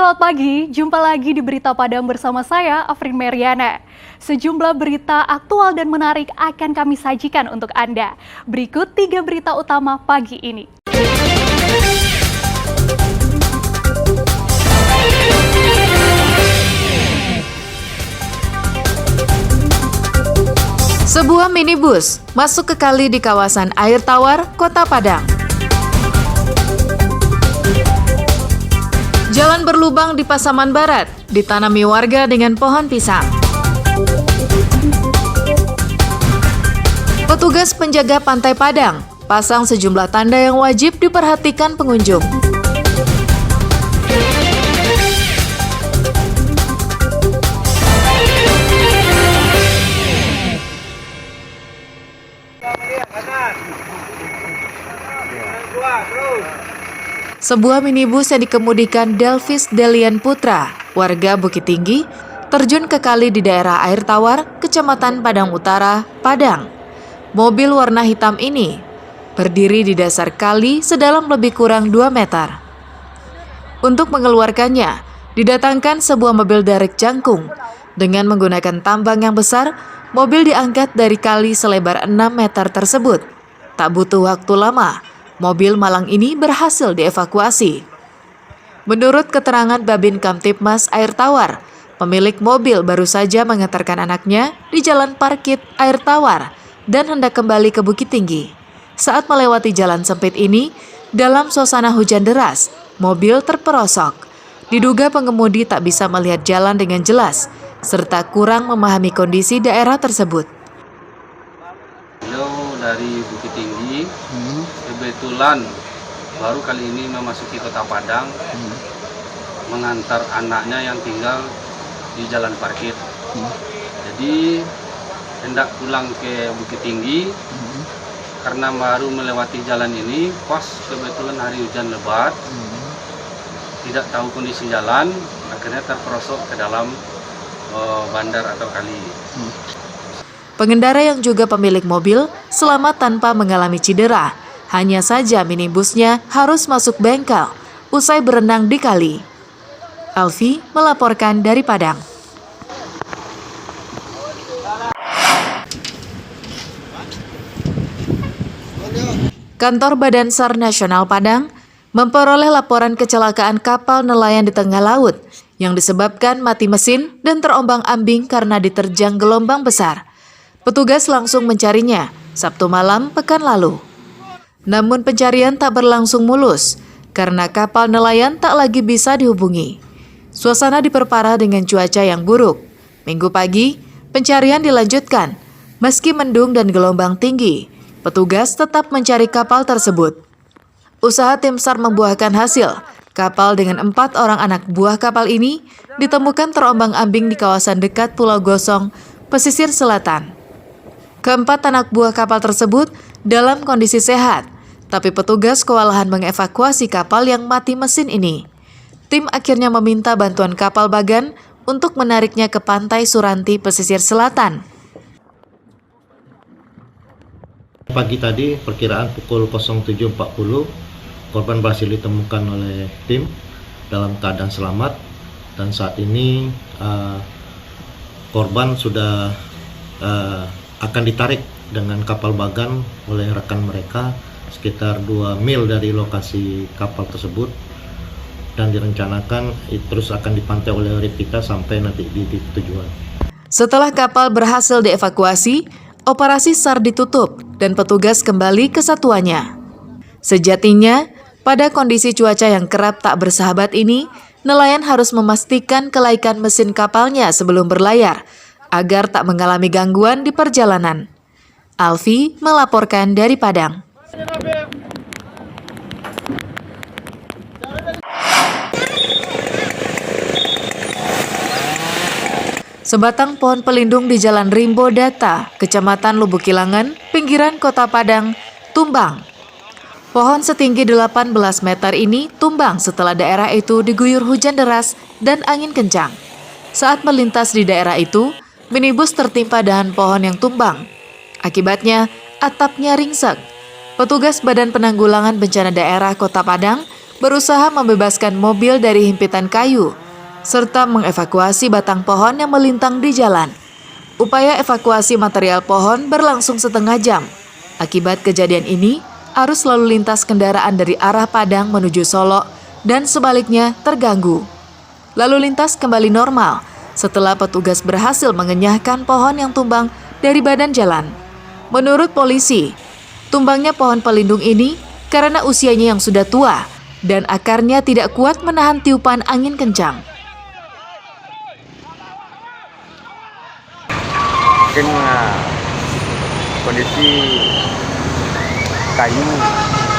Selamat pagi, jumpa lagi di Berita Padang bersama saya, Afrin Meriana. Sejumlah berita aktual dan menarik akan kami sajikan untuk Anda. Berikut 3 berita utama pagi ini. Sebuah minibus masuk ke kali di kawasan Air Tawar, Kota Padang. Jalan berlubang di Pasaman Barat ditanami warga dengan pohon pisang. Petugas penjaga Pantai Padang pasang sejumlah tanda yang wajib diperhatikan pengunjung. Sebuah minibus yang dikemudikan Delvis Delian Putra, warga Bukit Tinggi, terjun ke kali di daerah Air Tawar, Kecamatan Padang Utara, Padang. Mobil warna hitam ini berdiri di dasar kali sedalam lebih kurang 2 meter. Untuk mengeluarkannya, didatangkan sebuah mobil derek jangkung. Dengan menggunakan tambang yang besar, mobil diangkat dari kali selebar 6 meter tersebut. Tak butuh waktu lama, mobil malang ini berhasil dievakuasi. Menurut keterangan Babin Kamtibmas Air Tawar, pemilik mobil baru saja mengantarkan anaknya di Jalan Parkit Air Tawar dan hendak kembali ke Bukit Tinggi. Saat melewati jalan sempit ini, dalam suasana hujan deras, mobil terperosok. Diduga pengemudi tak bisa melihat jalan dengan jelas, serta kurang memahami kondisi daerah tersebut. Dari Bukit Tinggi, kebetulan baru kali ini memasuki Kota Padang, mengantar anaknya yang tinggal di Jalan Parkit. Jadi hendak pulang ke Bukit Tinggi, karena baru melewati jalan ini, pas kebetulan hari hujan lebat, tidak tahu kondisi jalan, akhirnya terperosok ke dalam bandar atau kali. Pengendara yang juga pemilik mobil selamat tanpa mengalami cedera. Hanya saja minibusnya harus masuk bengkel usai berenang di kali. Alfi melaporkan dari Padang. Kantor Badan SAR Nasional Padang memperoleh laporan kecelakaan kapal nelayan di tengah laut yang disebabkan mati mesin dan terombang-ambing karena diterjang gelombang besar. Petugas langsung mencarinya Sabtu malam pekan lalu. Namun pencarian tak berlangsung mulus karena kapal nelayan tak lagi bisa dihubungi. Suasana diperparah dengan cuaca yang buruk. Minggu pagi, pencarian dilanjutkan. Meski mendung dan gelombang tinggi, petugas tetap mencari kapal tersebut. Usaha tim SAR membuahkan hasil. Kapal dengan 4 orang anak buah kapal ini ditemukan terombang-ambing di kawasan dekat Pulau Gosong, pesisir selatan. Keempat anak buah kapal tersebut dalam kondisi sehat, tapi petugas kewalahan mengevakuasi kapal yang mati mesin ini. Tim akhirnya meminta bantuan kapal Bagan untuk menariknya ke pantai Suranti, pesisir selatan. Pagi tadi, perkiraan pukul 07.40, korban berhasil ditemukan oleh tim dalam keadaan selamat, dan saat ini korban sudah akan ditarik dengan kapal Bagan oleh rekan mereka sekitar 2 mil dari lokasi kapal tersebut, dan direncanakan terus akan dipantai oleh Ripika sampai nanti di tujuan. Setelah kapal berhasil dievakuasi, operasi SAR ditutup dan petugas kembali ke satuannya. Sejatinya, pada kondisi cuaca yang kerap tak bersahabat ini, nelayan harus memastikan kelaikan mesin kapalnya sebelum berlayar, agar tak mengalami gangguan di perjalanan. Alfi melaporkan dari Padang. Sebatang pohon pelindung di Jalan Rimbo Data, Kecamatan Lubuk Kilangan, pinggiran Kota Padang, tumbang. Pohon setinggi 18 meter ini tumbang setelah daerah itu diguyur hujan deras dan angin kencang. Saat melintas di daerah itu, minibus tertimpa dahan pohon yang tumbang. Akibatnya, atapnya ringsek. Petugas Badan Penanggulangan Bencana Daerah Kota Padang berusaha membebaskan mobil dari himpitan kayu, serta mengevakuasi batang pohon yang melintang di jalan. Upaya evakuasi material pohon berlangsung setengah jam. Akibat kejadian ini, arus lalu lintas kendaraan dari arah Padang menuju Solo dan sebaliknya terganggu. Lalu lintas kembali normal setelah petugas berhasil mengenyahkan pohon yang tumbang dari badan jalan. Menurut polisi, tumbangnya pohon pelindung ini karena usianya yang sudah tua dan akarnya tidak kuat menahan tiupan angin kencang. Mungkin kondisi kayu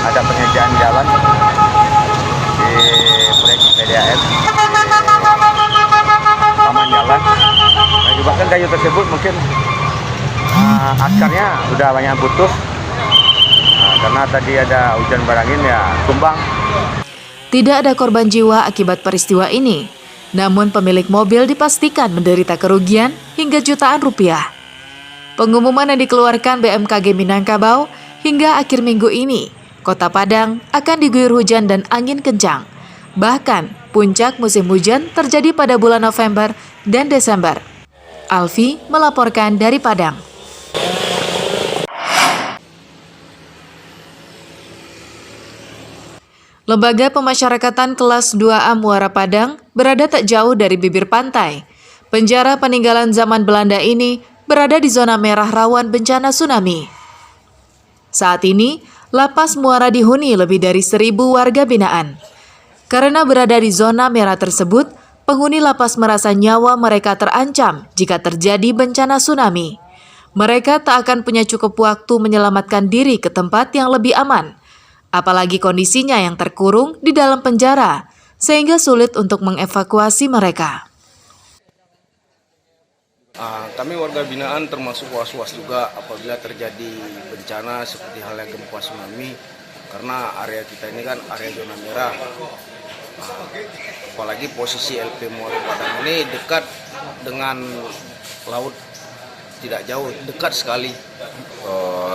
ada penyediaan jalan di proyek PDAM taman jalan. Nah, juga kan kayu tersebut mungkin akarnya udah banyak putus karena tadi ada hujan barangin ya tumbang. Tidak ada korban jiwa akibat peristiwa ini, namun pemilik mobil dipastikan menderita kerugian hingga jutaan rupiah. Pengumuman yang dikeluarkan BMKG Minangkabau hingga akhir minggu ini, Kota Padang akan diguyur hujan dan angin kencang. Bahkan, puncak musim hujan terjadi pada bulan November dan Desember. Alfi melaporkan dari Padang. Lembaga Pemasyarakatan Kelas 2A Muara Padang berada tak jauh dari bibir pantai. Penjara peninggalan zaman Belanda ini berada di zona merah rawan bencana tsunami. Saat ini, Lapas Muara dihuni lebih dari 1.000 warga binaan. Karena berada di zona merah tersebut, penghuni lapas merasa nyawa mereka terancam jika terjadi bencana tsunami. Mereka tak akan punya cukup waktu menyelamatkan diri ke tempat yang lebih aman. Apalagi kondisinya yang terkurung di dalam penjara, sehingga sulit untuk mengevakuasi mereka. Kami warga binaan termasuk was-was juga apabila terjadi bencana seperti halnya gempa tsunami, karena area kita ini kan area zona merah. Apalagi posisi LP Muara Padang ini dekat dengan laut, tidak jauh, dekat sekali.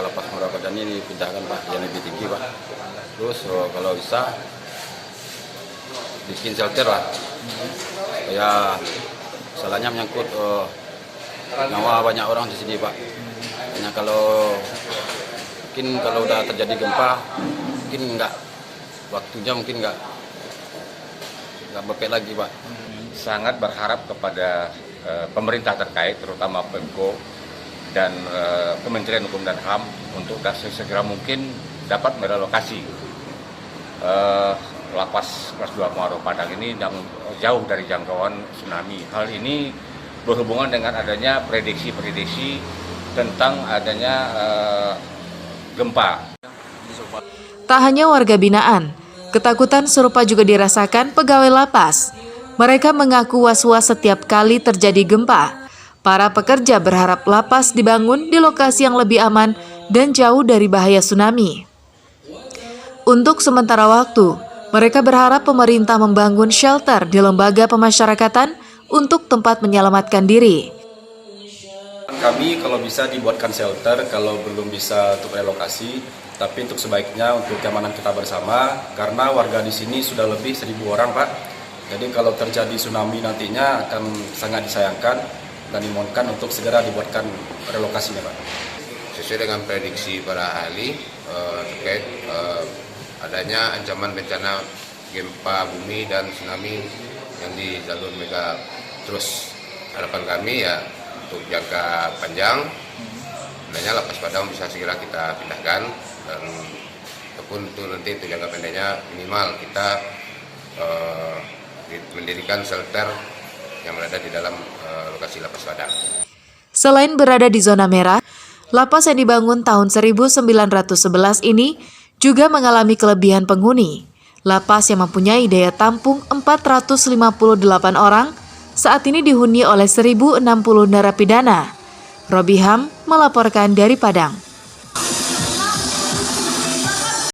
Lapas Muara Padang ini dipindahkan Pak, yang lebih tinggi Pak. Terus kalau bisa bikin shelter lah, ya salahnya menyangkut nyawa banyak orang di sini Pak. Hanya kalau udah terjadi gempa, mungkin waktunya nggak berpikir lagi Pak. Sangat berharap kepada pemerintah terkait, terutama Pemko dan Kementerian Hukum dan HAM untuk segera mungkin dapat merelokasi lapas kelas 2 Muara Padang ini yang jauh dari jangkauan tsunami. Hal ini berhubungan dengan adanya prediksi tentang adanya gempa. Tak hanya warga binaan, ketakutan serupa juga dirasakan pegawai lapas. Mereka mengaku was-was setiap kali terjadi gempa. Para pekerja berharap lapas dibangun di lokasi yang lebih aman dan jauh dari bahaya tsunami. Untuk sementara waktu, mereka berharap pemerintah membangun shelter di lembaga pemasyarakatan untuk tempat menyelamatkan diri. Kami kalau bisa dibuatkan shelter, kalau belum bisa untuk relokasi, tapi untuk sebaiknya untuk keamanan kita bersama, karena warga di sini sudah lebih 1.000 orang Pak. Jadi kalau terjadi tsunami nantinya akan sangat disayangkan dan dimohonkan untuk segera dibuatkan relokasinya Pak. Sesuai dengan prediksi para ahli terkait adanya ancaman bencana gempa bumi dan tsunami yang di jalur Mega. Terus harapan kami ya untuk jangka panjang, sebenarnya Lapas Padang bisa segera kita pindahkan, dan ataupun itu nanti untuk jangka pendeknya minimal kita mendirikan shelter yang berada di dalam lokasi Lapas Padang. Selain berada di zona merah, lapas yang dibangun tahun 1911 ini juga mengalami kelebihan penghuni. Lapas yang mempunyai daya tampung 458 orang saat ini dihuni oleh 1.060 narapidana. Robiham melaporkan dari Padang.